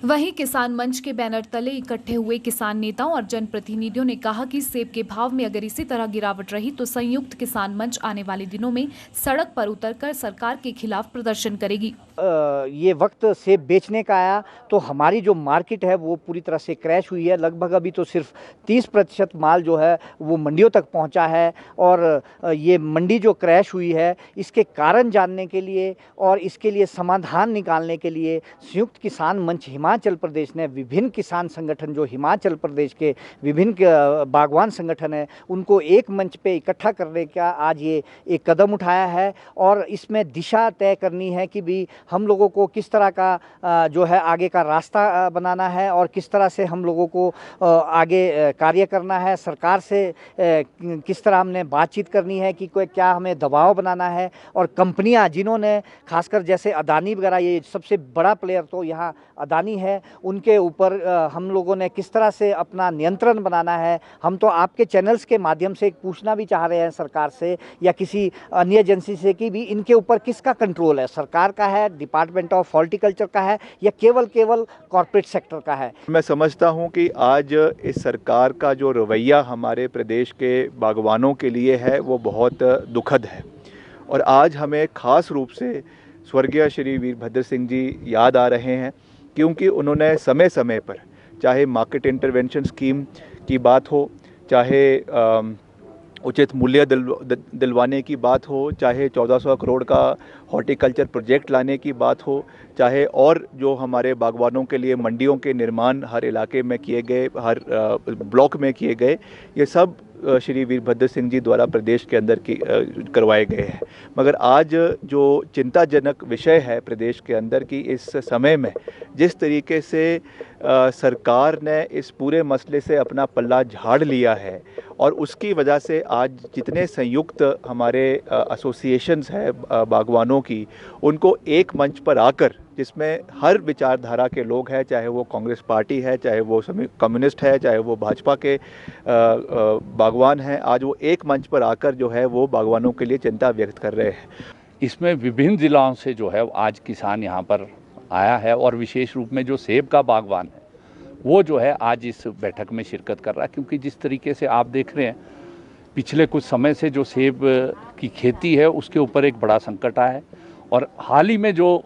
वहीं किसान मंच के बैनर तले इकट्ठे हुए किसान नेताओं और जनप्रतिनिधियों ने कहा कि सेब के भाव में अगर इसी तरह गिरावट रही तो संयुक्त किसान मंच आने वाले दिनों में सड़क पर उतरकर सरकार के खिलाफ प्रदर्शन करेगी। ये वक्त सेब बेचने का आया तो हमारी जो मार्केट है वो पूरी तरह से क्रैश हुई है। लगभग अभी तो सिर्फ 30% माल जो है वो मंडियों तक पहुंचा है। और ये मंडी जो क्रैश हुई है इसके कारण जानने के लिए और इसके लिए समाधान निकालने के लिए संयुक्त किसान मंच हिमाचल प्रदेश ने विभिन्न किसान संगठन जो हिमाचल प्रदेश के विभिन्न बागवान संगठन है उनको एक मंच पे इकट्ठा करने का आज ये एक कदम उठाया है। और इसमें दिशा तय करनी है कि भी हम लोगों को किस तरह का जो है आगे का रास्ता बनाना है और किस तरह से हम लोगों को आगे कार्य करना है। सरकार से किस तरह हमने बातचीत करनी है कि कोई क्या हमें दबाव बनाना है। और कंपनियां जिन्होंने खासकर जैसे अदानी वगैरह ये सबसे बड़ा प्लेयर तो यहाँ अदानी है, उनके ऊपर हम लोगों ने किस तरह से अपना नियंत्रण बनाना है। हम तो आपके चैनल्स के माध्यम से पूछना भी चाह रहे हैं सरकार से या किसी अन्य एजेंसी से कि भी इनके ऊपर किसका कंट्रोल है, सरकार का है, डिपार्टमेंट ऑफ हॉर्टिकल्चर का है या केवल कॉर्पोरेट सेक्टर का है। मैं समझता हूं कि आज इस सरकार का जो रवैया हमारे प्रदेश के बागवानों के लिए है वो बहुत दुखद है। और आज हमें ख़ास रूप से स्वर्गीय श्री वीरभद्र सिंह जी याद आ रहे हैं क्योंकि उन्होंने समय समय पर चाहे मार्केट इंटरवेंशन स्कीम की बात हो, चाहे उचित मूल्य दिलवाने की बात हो, चाहे 1400 करोड़ का हॉर्टिकल्चर प्रोजेक्ट लाने की बात हो, चाहे और जो हमारे बागवानों के लिए मंडियों के निर्माण हर इलाके में किए गए, हर ब्लॉक में किए गए, ये सब श्री वीरभद्र सिंह जी द्वारा प्रदेश के अंदर करवाए गए हैं। मगर आज जो चिंताजनक विषय है प्रदेश के अंदर की इस समय में जिस तरीके से सरकार ने इस पूरे मसले से अपना पल्ला झाड़ लिया है और उसकी वजह से आज जितने संयुक्त हमारे एसोसिएशंस हैं बागवानों की, उनको एक मंच पर आकर जिसमें हर विचारधारा के लोग हैं, चाहे वो कांग्रेस पार्टी है, चाहे वो कम्युनिस्ट है, चाहे वो भाजपा के बागवान हैं, आज वो एक मंच पर आकर जो है वो बागवानों के लिए चिंता व्यक्त कर रहे हैं। इसमें विभिन्न ज़िलों से जो है आज किसान यहाँ पर आया है और विशेष रूप में जो सेब का बागवान है वो जो है आज इस बैठक में शिरकत कर रहा है। क्योंकि जिस तरीके से आप देख रहे हैं पिछले कुछ समय से जो सेब की खेती है उसके ऊपर एक बड़ा संकट आया है और हाल ही में जो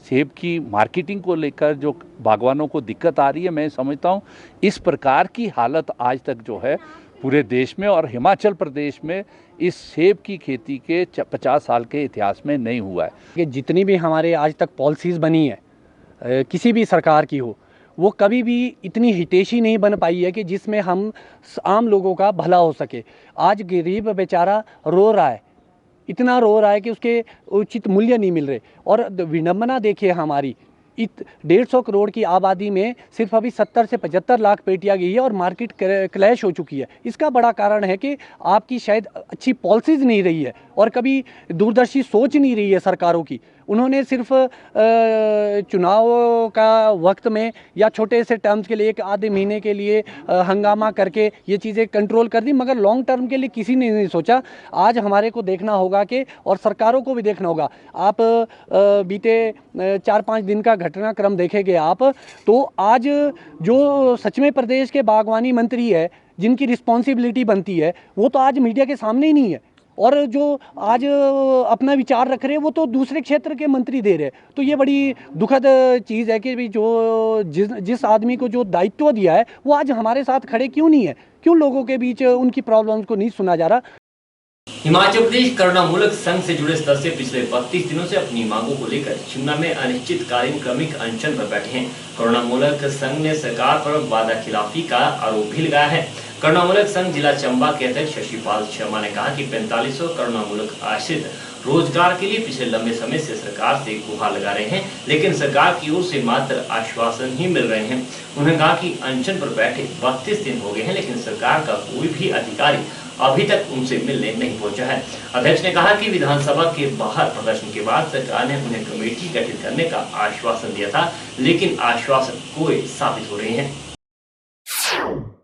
सेब की मार्केटिंग को लेकर जो बागवानों को दिक्कत आ रही है, मैं समझता हूँ इस प्रकार की हालत आज तक जो है पूरे देश में और हिमाचल प्रदेश में इस सेब की खेती के 50 साल के इतिहास में नहीं हुआ है। कि जितनी भी हमारे आज तक पॉलिसीज़ बनी है किसी भी सरकार की हो, वो कभी भी इतनी हितैषी नहीं बन पाई है कि जिसमें हम आम लोगों का भला हो सके। आज गरीब बेचारा रो रहा है, इतना रो रहा है कि उसके उचित मूल्य नहीं मिल रहे। और विडंबना देखिए हमारी 150 करोड़ की आबादी में सिर्फ अभी 70 से 75 लाख पेटियां गई है और मार्केट क्लैश हो चुकी है। इसका बड़ा कारण है कि आपकी शायद अच्छी पॉलिसीज़ नहीं रही है और कभी दूरदर्शी सोच नहीं रही है सरकारों की। उन्होंने सिर्फ चुनाव का वक्त में या छोटे से टर्म्स के लिए 1 महीने के लिए हंगामा करके ये चीज़ें कंट्रोल कर दी, मगर लॉन्ग टर्म के लिए किसी ने नहीं सोचा। आज हमारे को देखना होगा कि और सरकारों को भी देखना होगा। आप बीते 4-5 दिन का घटनाक्रम देखेंगे आप तो आज जो सच में प्रदेश के बागवानी मंत्री है जिनकी रिस्पॉन्सिबिलिटी बनती है वो तो आज मीडिया के सामने ही नहीं है और जो आज अपना विचार रख रहे हैं वो तो दूसरे क्षेत्र के मंत्री दे रहे हैं। तो ये बड़ी दुखद चीज़ है कि जो जिस आदमी को जो दायित्व दिया है वो आज हमारे साथ खड़े क्यों नहीं है, क्यों लोगों के बीच उनकी प्रॉब्लम्स को नहीं सुना जा रहा। हिमाचल प्रदेश करुणामूलक संघ से जुड़े सदस्य पिछले 32 दिनों से अपनी मांगों को लेकर शिमला में अनिश्चितकालीन क्रमिक अनशन पर बैठे हैं। करुणामूलक संघ ने सरकार पर वादा खिलाफी का आरोप भी लगाया है। करुणामूलक संघ जिला चंबा के अध्यक्ष शशिपाल शर्मा ने कहा कि 4500 करुणामूलक आश्रित रोजगार के लिए पिछले लंबे समय से सरकार से गुहार लगा रहे हैं, लेकिन सरकार की ओर से मात्र आश्वासन ही मिल रहे हैं। उन्होंने कहा कि अनशन पर बैठे 32 दिन हो गए हैं, लेकिन सरकार का कोई भी अधिकारी अभी तक उनसे मिलने नहीं पहुंचा है। अध्यक्ष ने कहा कि विधानसभा के बाहर प्रदर्शन के बाद सरकार ने उन्हें कमेटी गठित करने का आश्वासन दिया था, लेकिन आश्वासन कोई साबित हो रहे हैं।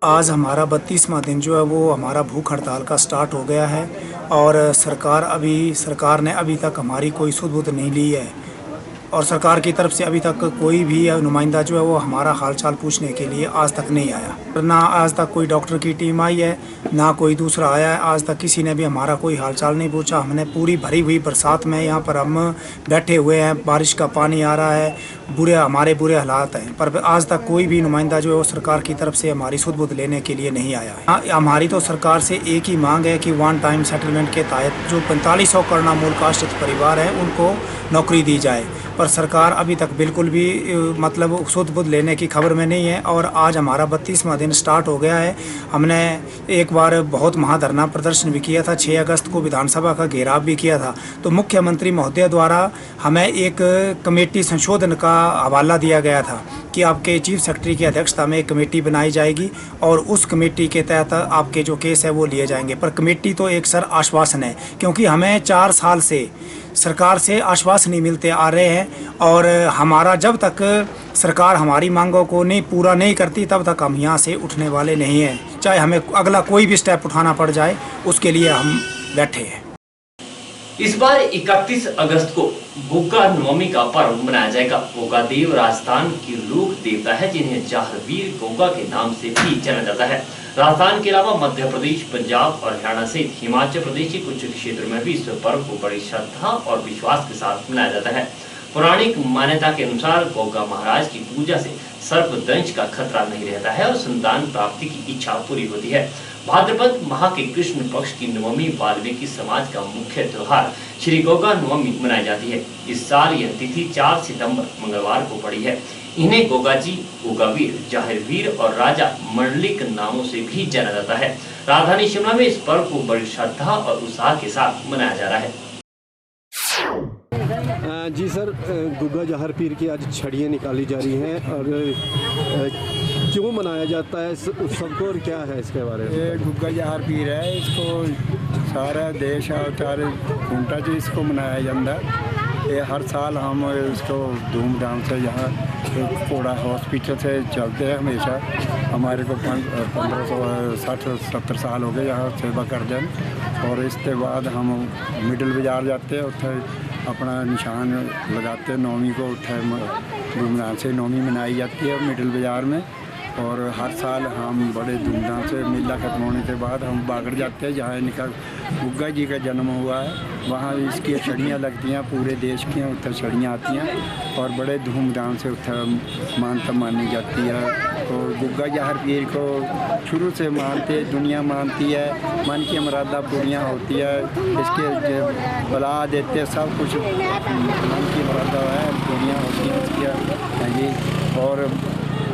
आज हमारा 32वां दिन जो है वो हमारा भूख हड़ताल का स्टार्ट हो गया है और सरकार ने अभी तक हमारी कोई सुध-बुध नहीं ली है और सरकार की तरफ से अभी तक कोई भी नुमाइंदा जो है वो हमारा हालचाल पूछने के लिए आज तक नहीं आया। ना आज तक कोई डॉक्टर की टीम आई है, ना कोई दूसरा आया है। आज तक किसी ने भी हमारा कोई हालचाल नहीं पूछा। हमने पूरी भरी हुई बरसात में यहाँ पर हम बैठे हुए हैं, बारिश का पानी आ रहा है, हमारे बुरे हालात हैं, पर आज तक कोई भी नुमाइंदा जो है वो सरकार की तरफ से हमारी सुध-बुध लेने के लिए नहीं आया है। हमारी तो सरकार से एक ही मांग है कि वन टाइम सेटलमेंट के तहत जो 4500 करुणामूलक आश्रित परिवार हैं उनको नौकरी दी जाए, पर सरकार अभी तक बिल्कुल भी मतलब सुध-बुध लेने की खबर में नहीं है। और आज हमारा 32वां दिन स्टार्ट हो गया है। हमने एक बार बहुत महाधरना प्रदर्शन भी किया था, 6 अगस्त को विधानसभा का घेराव भी किया था। तो मुख्यमंत्री महोदय द्वारा हमें एक कमेटी संशोधन का हवाला दिया गया था कि आपके चीफ सेक्रेटरी की अध्यक्षता में एक कमेटी बनाई जाएगी और उस कमेटी के तहत आपके जो केस है वो लिए जाएंगे। पर कमेटी तो एक सर आश्वासन है, क्योंकि हमें 4 साल से सरकार से आश्वासन नहीं मिलते आ रहे हैं और हमारा जब तक सरकार हमारी मांगों को पूरा नहीं करती तब तक हम यहाँ से उठने वाले नहीं हैं। चाहे हमें अगला कोई भी स्टेप उठाना पड़ जाए, उसके लिए हम बैठे हैं। इस बार 31 अगस्त को गोगा नवमी का पर्व मनाया जाएगा। गोगा देव राजस्थान की लोक देवता है, जिन्हें जाहरवीर गोगा के नाम से भी जाना जाता है। राजस्थान के अलावा मध्य प्रदेश, पंजाब और हरियाणा सहित हिमाचल प्रदेश के कुछ क्षेत्रों में भी इस पर्व को बड़ी श्रद्धा और विश्वास के साथ मनाया जाता है। पौराणिक मान्यता के अनुसार गोगा महाराज की पूजा से सर्पदंश का खतरा नहीं रहता है और संतान प्राप्ति की इच्छा पूरी होती है। भाद्रपद माह के कृष्ण पक्ष की नवमी वाल्मीकि समाज का मुख्य त्योहार श्री गोगा नवमी मनाई जाती है। इस साल यह तिथि 4 सितंबर मंगलवार को पड़ी है। इन्हें गोगाजी, गोगावीर, जाहिरवीर और राजा मंडलिक नामों से भी जाना जाता है। राजधानी शिमला में इस पर्व को बड़ी श्रद्धा और उत्साह के साथ मनाया जा रहा है। जी सर, गुग्गा जहर पीर की आज छड़ियाँ निकाली जा रही हैं और क्यों मनाया जाता है इस उत्सव को और क्या है इसके बारे में? ये गुग्गा जहर पीर है, इसको सारा देश और सारे घूमता जो इसको मनाया जाता है। ये हर साल हम इसको धूमधाम से यहाँ कोड़ा हॉस्पिटल से चलते हैं हमेशा। हमारे को 1560-70 साल हो गए यहाँ सेवा कर दें और इसके बाद हम मिडल बाजार जाते हैं, उत्थे अपना निशान लगाते। नौवीं को उत्थे धूमधाम से नौवीं मनाई जाती है मिडल बाजार में और हर साल हम बड़े धूमधाम से मेला खत्म होने के बाद हम बागड़ जाते हैं जहाँ इनका गुग्गा जी का जन्म हुआ है। वहाँ इसकी छड़ियाँ लगती हैं, पूरे देश की उत्तर छड़ियाँ आती हैं और बड़े धूमधाम से उत्तर मान्यता मानी जाती है। तो गुग्गा जहर पीर को शुरू से मानते, दुनिया मानती है, मन की मुरादा पूरियाँ होती है, इसके बला देते सब कुछ मन की मुरादा है पूरियाँ होती हैं इसकी जी। और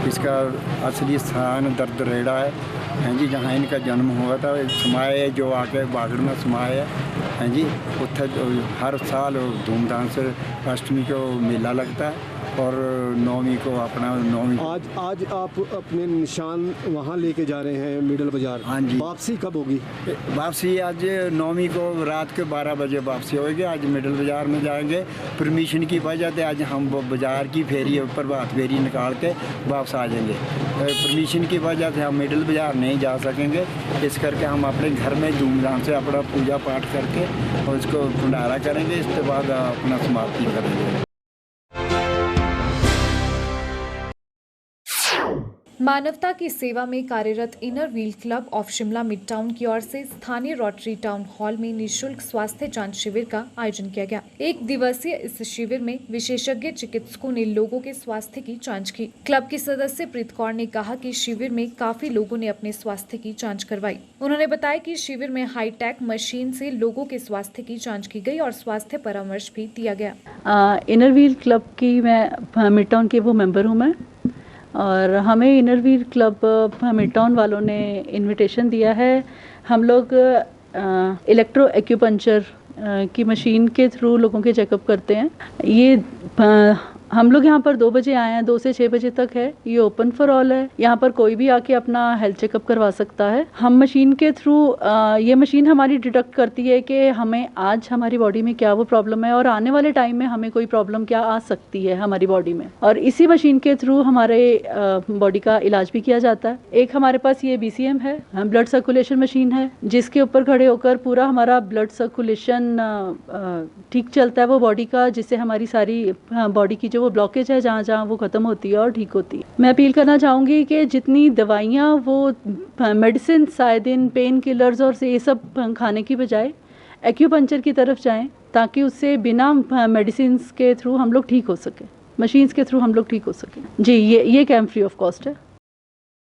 इसका असली स्थान दर्दरेड़ा है हैं जी, जहाँ इनका जन्म हुआ था। समाए जो आके बागड़ में समाए हैं जी, उत्थे हर साल धूमधाम से अष्टमी को मेला लगता है और नौवीं को अपना नौवीं। आज आप अपने निशान वहाँ लेके जा रहे हैं मिडल बाजार। हाँ जी। वापसी कब होगी? वापसी आज नौवीं को रात के 12 बजे वापसी होगी। आज मिडल बाजार में जाएंगे। परमिशन की वजह से आज हम बाजार की फेरी प्रभात फेरी निकाल के वापस आ जाएंगे। परमिशन की वजह से हम मिडल बाजार नहीं जा सकेंगे, इस करके हम अपने घर में धूमधाम से अपना पूजा पाठ करके और इसको भंडारा करेंगे। इसके बाद अपना समाप्ति करेंगे। मानवता की सेवा में कार्यरत inner wheel club of Shimla mid town की ओर से स्थानीय रोटरी टाउन हॉल में निःशुल्क स्वास्थ्य जांच शिविर का आयोजन किया गया। एक दिवसीय इस शिविर में विशेषज्ञ चिकित्सकों ने लोगों के स्वास्थ्य की जांच की। क्लब की सदस्य प्रीत कौर ने कहा कि शिविर में काफी लोगों ने अपने स्वास्थ्य की जाँच करवाई। उन्होंने बताया कि शिविर में हाईटेक मशीन से लोगों के स्वास्थ्य की जाँच की गई और स्वास्थ्य परामर्श भी दिया गया। इनर व्हील क्लब की मैं मिड टाउन की वो मेंबर हूँ मैं, और हमें inner wheel club mid town वालों ने इनविटेशन दिया है। हम लोग इलेक्ट्रो एक्यूपंक्चर की मशीन के थ्रू लोगों के चेकअप करते हैं। ये हम लोग यहाँ पर 2 बजे आए हैं, 2 से 6 बजे तक है। ये ओपन फॉर ऑल है, यहाँ पर कोई भी आके अपना हेल्थ चेकअप करवा सकता है। हम मशीन के थ्रू ये मशीन हमारी डिटेक्ट करती है कि हमें आज हमारी बॉडी में क्या वो प्रॉब्लम है और आने वाले टाइम में हमें कोई प्रॉब्लम क्या आ सकती है हमारी बॉडी में, और इसी मशीन के थ्रू हमारे बॉडी का इलाज भी किया जाता है। एक हमारे पास ये BCM है, ब्लड सर्कुलेशन मशीन है, जिसके ऊपर खड़े होकर पूरा हमारा ब्लड सर्कुलेशन ठीक चलता है वो बॉडी का, जिससे हमारी सारी बॉडी की वो ब्लॉकेज है जहाँ जहाँ वो ख़त्म होती है और ठीक होती है। मैं अपील करना चाहूँगी कि जितनी दवाइयाँ वो मेडिसिन साइडिन पेन किलर्स और ये सब खाने की बजाय एक्यूपंक्चर की तरफ जाएं, ताकि उससे बिना मेडिसिन के थ्रू हम लोग ठीक हो सके, मशीन्स के थ्रू हम लोग ठीक हो सके। जी ये कैंप फ्री ऑफ कॉस्ट है।